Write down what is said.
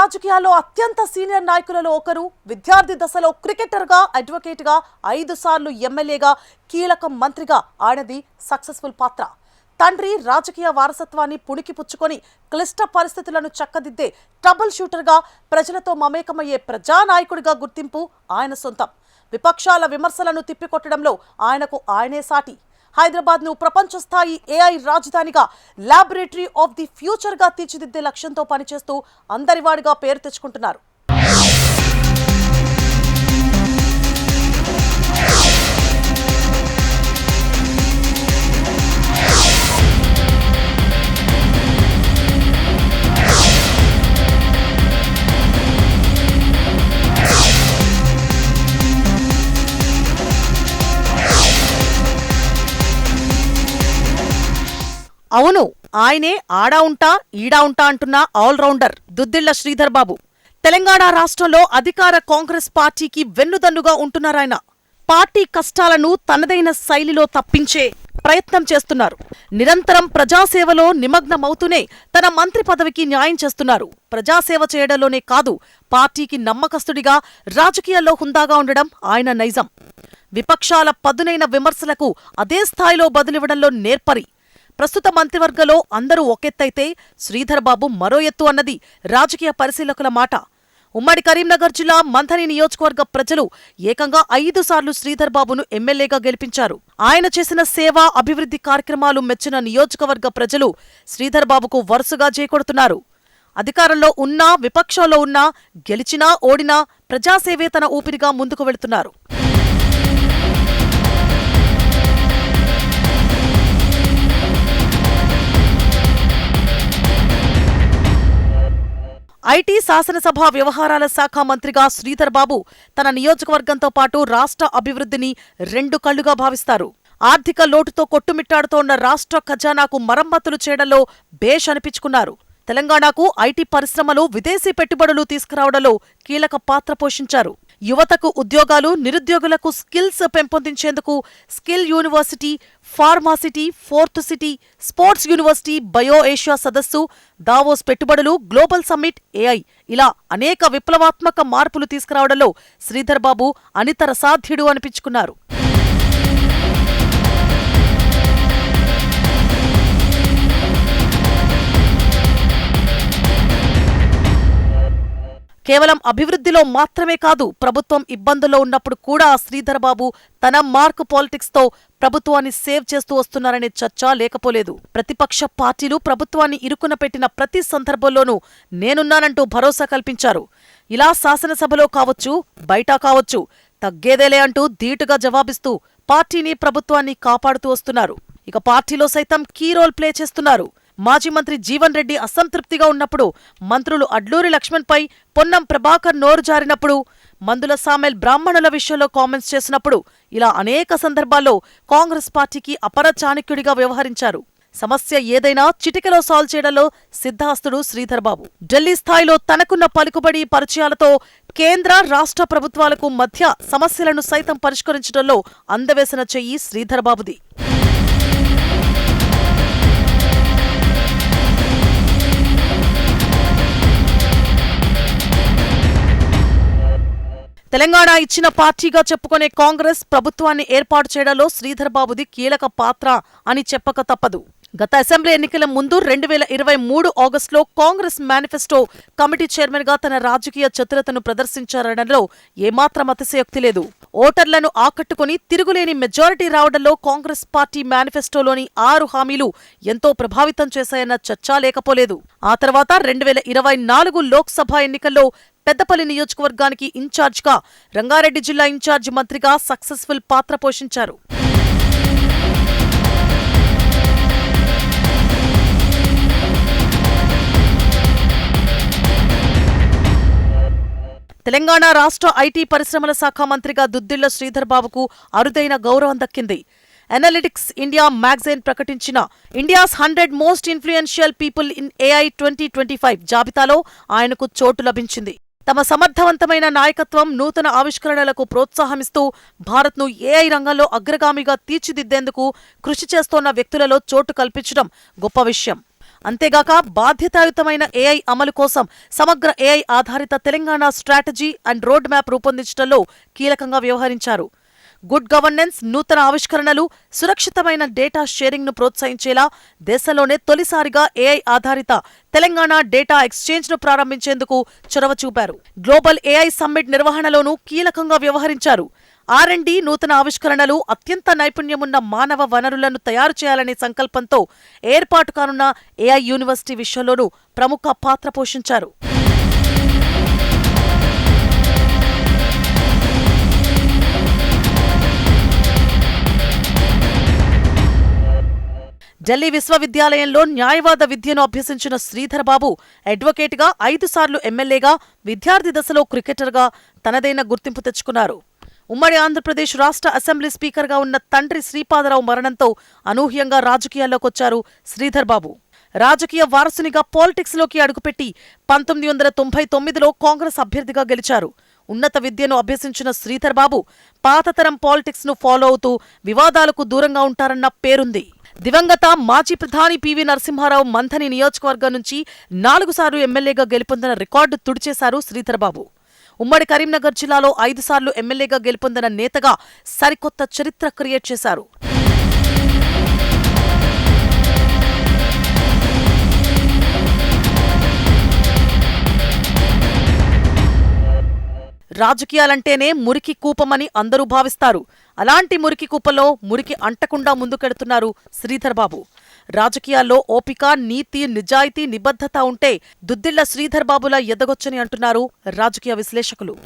రాజకీయాల్లో అత్యంత సీనియర్ నాయకులలో ఒకరు. విద్యార్థి దశలో క్రికెటర్గా, అడ్వకేట్గా, 5 సార్లు ఎమ్మెల్యేగా, కీలక మంత్రిగా ఆయనది సక్సెస్ఫుల్ పాత్ర. తండ్రి రాజకీయ వారసత్వాన్ని పుణికిపుచ్చుకొని క్లిష్ట పరిస్థితులను చక్కదిద్దే ట్రబుల్ షూటర్గా, ప్రజలతో మమేకమయ్యే ప్రజానాయకుడిగా గుర్తింపు ఆయన సొంతం. విపక్షాల విమర్శలను తిప్పికొట్టడంలో ఆయనకు ఆయనే సాటి. హైదరాబాద్ను ప్రపంచ స్థాయి ఏఐ రాజధానిగా, ల్యాబొరేటరీ ఆఫ్ ది ఫ్యూచర్గా తీర్చిదిద్దే లక్ష్యంతో పనిచేస్తూ అందరివాడిగా పేరు తెచ్చుకుంటున్నారు. అవును, ఆయనే ఆడా ఉంటా ఈడా ఉంటా అంటున్న ఆల్రౌండర్ దుద్దిళ్ల శ్రీధర్ బాబు. తెలంగాణ రాష్ట్రంలో అధికార కాంగ్రెస్ పార్టీకి వెన్నుదన్నుగా ఉంటున్నారాయన. పార్టీ కష్టాలను తనదైన శైలిలో తప్పించే ప్రయత్నం చేస్తున్నారు. నిరంతరం ప్రజాసేవలో నిమగ్నమవుతూనే తన మంత్రి పదవికి న్యాయం చేస్తున్నారు. ప్రజాసేవ చేయడంలోనే కాదు, పార్టీకి నమ్మకస్తుడిగా, రాజకీయాల్లో హుందాగా ఉండడం ఆయన నైజం. విపక్షాల పదునైన విమర్శలకు అదే స్థాయిలో బదులివ్వడంలో నేర్పరి. ప్రస్తుత మంత్రివర్గంలో అందరూ ఒకెత్తైతే శ్రీధర్ బాబు మరో ఎత్తు అన్నది రాజకీయ పరిశీలకుల మాట. ఉమ్మడి కరీంనగర్ జిల్లా మంథని నియోజకవర్గ ప్రజలు ఏకంగా 5 సార్లు శ్రీధర్ బాబును ఎమ్మెల్యేగా గెలిపించారు. ఆయన చేసిన సేవా, అభివృద్ధి కార్యక్రమాలు మెచ్చిన నియోజకవర్గ ప్రజలు శ్రీధర్ బాబుకు వరుసగా జైకొడుతున్నారు. అధికారంలో ఉన్నా, విపక్షంలో ఉన్నా, గెలిచినా ఓడినా ప్రజాసేవే తన ఊపిరిగా ముందుకు వెళుతున్నారు. ఐటీ, శాసనసభ వ్యవహారాల శాఖ మంత్రిగా శ్రీధర్ బాబు తన నియోజకవర్గంతో పాటు రాష్ట్ర అభివృద్ధిని 2 కళ్లుగా భావిస్తారు. ఆర్థిక లోటుతో కొట్టుమిట్టాడుతోన్న రాష్ట్ర ఖజానాకు మరమ్మతులు చేయడంలో బేష్ అనిపించుకున్నారు. తెలంగాణకు ఐటీ పరిశ్రమలు, విదేశీ పెట్టుబడులు తీసుకురావడంలో కీలక పాత్ర పోషించారు. యువతకు ఉద్యోగాలు, నిరుద్యోగులకు స్కిల్స్ పెంపొందించేందుకు skill university, pharma city, fourth city, sports university, bio Asia సదస్సు, దావోస్ పెట్టుబడులు, గ్లోబల్ సమ్మిట్, ఏఐ ఇలా అనేక విప్లవాత్మక మార్పులు తీసుకురావడంలో శ్రీధర్ బాబు అనితర సాధ్యుడు అనిపించుకున్నారు. కేవలం అభివృద్ధిలో మాత్రమే కాదు, ప్రభుత్వం ఇబ్బందుల్లో ఉన్నప్పుడు కూడా శ్రీధర్ బాబు తన మార్క్ పాలిటిక్స్తో ప్రభుత్వాన్ని సేవ్ చేస్తూ వస్తున్నారనే చర్చ లేకపోలేదు. ప్రతిపక్ష పార్టీలు ప్రభుత్వాన్ని ఇరుకున పెట్టిన ప్రతి సందర్భంలోనూ నేనున్నానంటూ భరోసా కల్పించారు. ఇలా శాసనసభలో కావచ్చు, బయట కావచ్చు, తగ్గేదేలే అంటూ ధీటుగా జవాబిస్తూ పార్టీని, ప్రభుత్వాన్ని కాపాడుతూ వస్తున్నారు. ఇక పార్టీలో సైతం కీ రోల్ ప్లే చేస్తున్నారు. మాజీ మంత్రి జీవన్ రెడ్డి అసంతృప్తిగా ఉన్నప్పుడు, మంత్రులు అడ్లూరి లక్ష్మణ్పై పొన్నం ప్రభాకర్ నోరు జారినప్పుడు, మందుల సామెల్ బ్రాహ్మణుల విషయంలో కామెంట్స్ చేసినప్పుడు ఇలా అనేక సందర్భాల్లో కాంగ్రెస్ పార్టీకి అపర చాణక్యుడిగా వ్యవహరించారు. సమస్య ఏదైనా చిటికెలో సాల్వ్ చేయడంలో సిద్ధాస్తుడు శ్రీధర్ బాబు. ఢిల్లీ స్థాయిలో తనకున్న పలుకుబడి, పరిచయాలతో కేంద్ర, రాష్ట్ర ప్రభుత్వాలకు మధ్య సమస్యలను సైతం పరిష్కరించడంలో అందవేసిన చెయ్యి శ్రీధర్ బాబుది. తెలంగాణ ఇచ్చిన పార్టీగా చెప్పుకునే కాంగ్రెస్ ప్రభుత్వాన్ని ఏర్పాటు చేయడంలో శ్రీధర్ బాబుది కీలక పాత్ర అని చెప్పక తప్పదు. గత అసెంబ్లీ ఎన్నికల ముందు 2023 ఆగస్టులో కాంగ్రెస్ మేనిఫెస్టో కమిటీ చైర్మన్ గా తన రాజకీయ చతురతను ప్రదర్శించారనడంలో ఏమాత్రం అతిశయోక్తి లేదు. ఓటర్లను ఆకట్టుకుని తిరుగులేని మెజారిటీ రావడంలో కాంగ్రెస్ పార్టీ మేనిఫెస్టోలోని 6 హామీలు ఎంతో ప్రభావితం చేశాయన్న చర్చ లేకపోలేదు. ఆ తర్వాత 2024 లోక్సభ ఎన్నికల్లో పెద్దపల్లి నియోజకవర్గానికి ఇన్ఛార్జిగా, రంగారెడ్డి జిల్లా ఇన్ఛార్జి మంత్రిగా సక్సెస్ఫుల్ పాత్ర పోషించారు. తెలంగాణ రాష్ట్ర ఐటీ పరిశ్రమల శాఖ మంత్రిగా దుద్దిళ్ల శ్రీధర్ బాబుకు అరుదైన గౌరవం దక్కింది. అనలిటిక్స్ ఇండియా మ్యాగజైన్ ప్రకటించిన India's 100 most influential people in AI 2025 జాబితాలో ఆయనకు చోటు లభించింది. తమ సమర్థవంతమైన నాయకత్వం, నూతన ఆవిష్కరణలకు ప్రోత్సాహమిస్తూ భారత్ను ఏఐ రంగంలో అగ్రగామిగా తీర్చిదిద్దేందుకు కృషి చేస్తోన్న వ్యక్తులలో చోటు కల్పించడం గొప్ప విషయం. అంతేగాక బాధ్యతాయుతమైన ఏఐ అమలు కోసం సమగ్ర ఏఐ ఆధారిత Telangana strategy and road map రూపొందించడంలో కీలకంగా వ్యవహరించారు. గుడ్ గవర్నెన్స్, నూతన ఆవిష్కరణలు, సురక్షితమైన డేటా షేరింగ్ను ప్రోత్సహించేలా దేశంలోనే తొలిసారిగా ఏఐ ఆధారిత తెలంగాణ డేటా ఎక్స్చేంజ్ను ప్రారంభించేందుకు చొరవ చూపారు. గ్లోబల్ ఏఐ సమ్మిట్ నిర్వహణలోనూ కీలకంగా వ్యవహరించారు. R&D, నూతన ఆవిష్కరణలు, అత్యంత నైపుణ్యమున్న మానవ వనరులను తయారు చేయాలనే సంకల్పంతో ఏర్పాటు కానున్న ఏఐ యూనివర్సిటీ విషయంలోనూ ప్రముఖ పాత్ర పోషించారు. ఢిల్లీ విశ్వవిద్యాలయంలో న్యాయవాద విద్యను అభ్యసించిన శ్రీధర్బాబు అడ్వకేట్గా, 5 సార్లు ఎమ్మెల్యేగా, విద్యార్థి దశలో క్రికెటర్గా తనదైన గుర్తింపు తెచ్చుకున్నారు. ఉమ్మడి ఆంధ్రప్రదేశ్ రాష్ట్ర అసెంబ్లీ స్పీకర్గా ఉన్న తండ్రి శ్రీపాదరావు మరణంతో అనూహ్యంగా రాజకీయాల్లోకొచ్చారు శ్రీధర్బాబు. రాజకీయ వారసునిగా పాలిటిక్స్లోకి అడుగుపెట్టి 1999లో కాంగ్రెస్ అభ్యర్థిగా గెలిచారు. ఉన్నత విద్యను అభ్యసించిన శ్రీధర్బాబు పాతతరం పాలిటిక్స్ను ఫాలో అవుతూ వివాదాలకు దూరంగా ఉంటారన్న పేరుంది. దివంగత మాజీ ప్రధాని పివి నరసింహారావు మంథని నియోజకవర్గం నుంచి 4 సార్లు ఎమ్మెల్యేగా గెలుపొందిన రికార్డు తుడిచేశారు శ్రీధర్బాబు. ఉమ్మడి కరీంనగర్ జిల్లాలో 5 సార్లు ఎమ్మెల్యేగా గెలుపొందిన నేతగా సరికొత్త చరిత్ర క్రియేట్ చేశారు. రాజకీయాలంటేనే మురికి కూపమని అందరూ భావిస్తారు. అలాంటి మురికి కూపంలో మురికి అంటకుండా ముందుకెడుతున్నారు శ్రీధర్బాబు. రాజకీయాల్లో ఓపిక, నీతి, నిజాయితీ, నిబద్ధత ఉంటే దుద్దిళ్ల శ్రీధర్బాబులా ఎదగొచ్చని అంటున్నారు రాజకీయ విశ్లేషకులు.